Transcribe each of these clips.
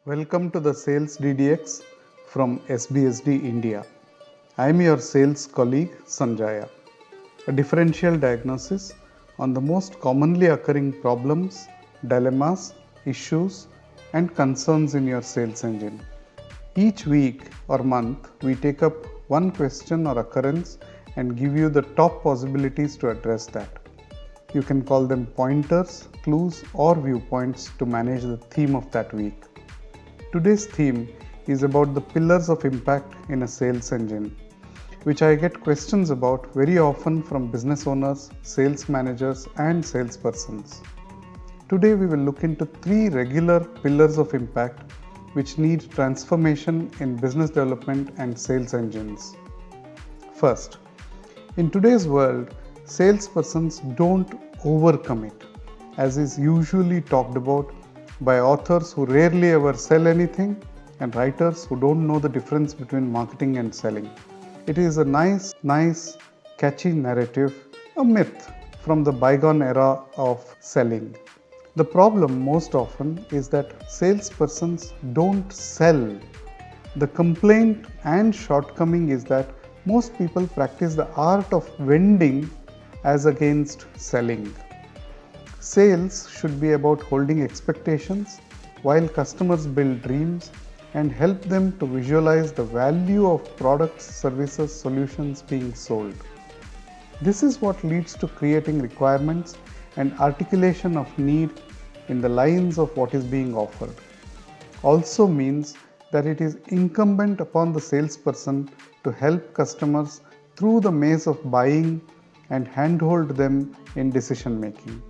Welcome to the Sales DDX from SBSD India. I am your sales colleague Sanjaya. A differential diagnosis on the most commonly occurring problems, dilemmas, issues, and concerns in your sales engine. Each week or month, we take up one question or occurrence and give you the top possibilities to address that. You can call them pointers, clues, or viewpoints to manage the theme of that week. Today's theme is about the pillars of impact in a sales engine, which I get questions about very often from business owners, sales managers, and salespersons. Today we will look into 3 regular pillars of impact which need transformation in business development and sales engines. First, in today's world, salespersons don't overcommit, as is usually talked about by authors who rarely ever sell anything and writers who don't know the difference between marketing and selling. It is a nice, catchy narrative, a myth from the bygone era of selling. The problem most often is that salespersons don't sell. The complaint and shortcoming is that most people practice the art of vending as against selling. Sales should be about holding expectations while customers build dreams and help them to visualize the value of products, services, solutions being sold. This is what leads to creating requirements and articulation of need in the lines of what is being offered. Also means that it is incumbent upon the salesperson to help customers through the maze of buying and handhold them in decision making.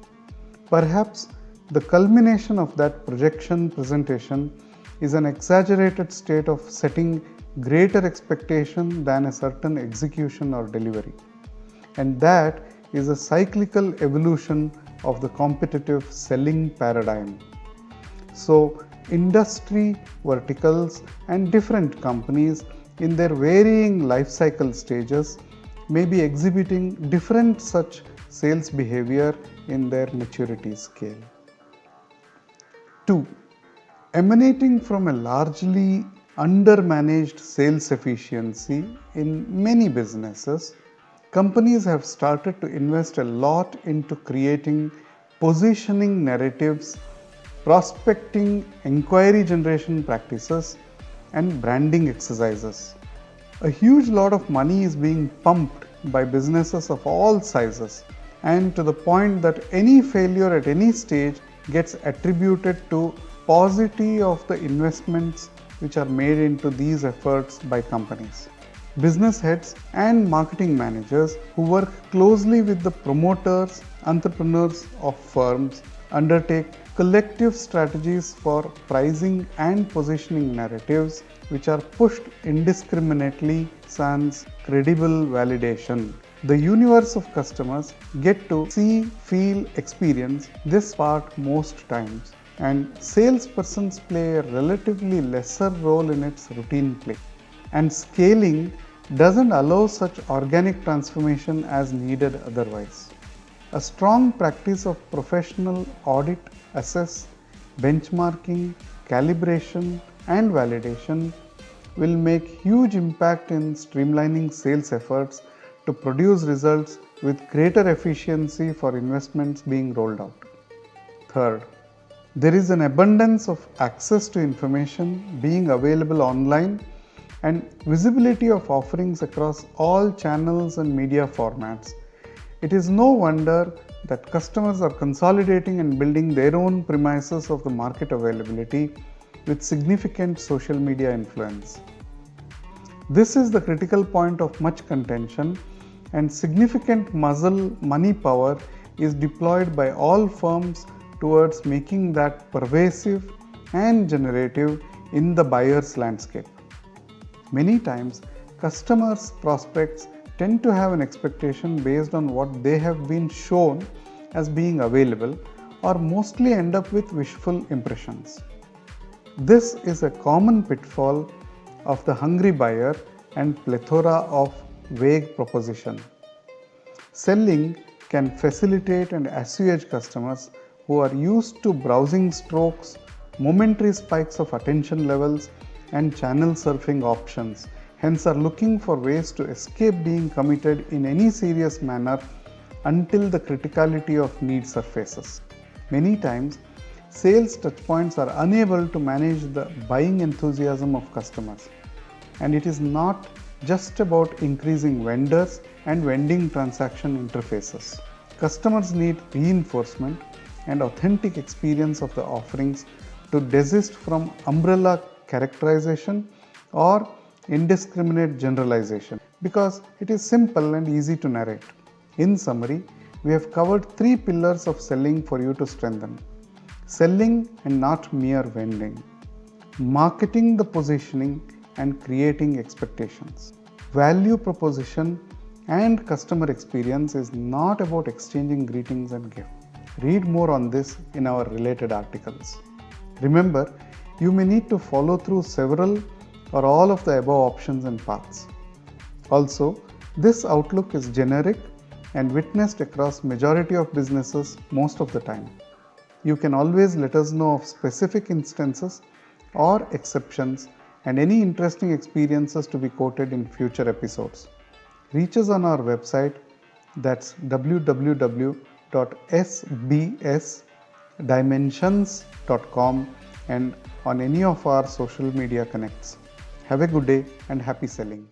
Perhaps the culmination of that presentation is an exaggerated state of setting greater expectation than a certain execution or delivery. And that is a cyclical evolution of the competitive selling paradigm. So, industry verticals and different companies in their varying life cycle stages may be exhibiting different such sales behavior in their maturity scale. 2. Emanating from a largely undermanaged sales efficiency in many businesses, companies have started to invest a lot into creating positioning narratives, prospecting, inquiry generation practices, and branding exercises. A huge lot of money is being pumped by businesses of all sizes, and to the point that any failure at any stage gets attributed to paucity of the investments which are made into these efforts by companies. Business heads and marketing managers who work closely with the promoters, entrepreneurs of firms undertake collective strategies for pricing and positioning narratives which are pushed indiscriminately sans credible validation. The universe of customers get to see, feel, experience this part most times, and salespersons play a relatively lesser role in its routine play. And scaling doesn't allow such organic transformation as needed otherwise. A strong practice of professional audit, assess, benchmarking, calibration, and validation will make huge impact in streamlining sales efforts to produce results with greater efficiency for investments being rolled out. Third, there is an abundance of access to information being available online and visibility of offerings across all channels and media formats. It is no wonder that customers are consolidating and building their own premises of the market availability with significant social media influence. This is the critical point of much contention, and significant muscle money power is deployed by all firms towards making that pervasive and generative in the buyer's landscape. Many times, customers, prospects tend to have an expectation based on what they have been shown as being available, or mostly end up with wishful impressions. This is a common pitfall of the hungry buyer and plethora of vague proposition. Selling can facilitate and assuage customers who are used to browsing strokes momentary spikes of attention levels, and channel surfing options, hence are looking for ways to escape being committed in any serious manner until the criticality of need surfaces. Many times, sales touchpoints are unable to manage the buying enthusiasm of customers, and it is not just about increasing vendors and vending transaction interfaces. Customers need reinforcement and authentic experience of the offerings to desist from umbrella characterization or indiscriminate generalization, because it is simple and easy to narrate. In summary, we have covered 3 pillars of selling for you to strengthen. Selling and not mere vending. Marketing the positioning and creating expectations. Value proposition and customer experience is not about exchanging greetings and gifts. Read more on this in our related articles. Remember, you may need to follow through several or all of the above options and paths. Also, this outlook is generic and witnessed across majority of businesses most of the time. You can always let us know of specific instances or exceptions and any interesting experiences to be quoted in future episodes. Reach us on our website, that's www.sbsdimensions.com, and on any of our social media connects. Have a good day and happy selling.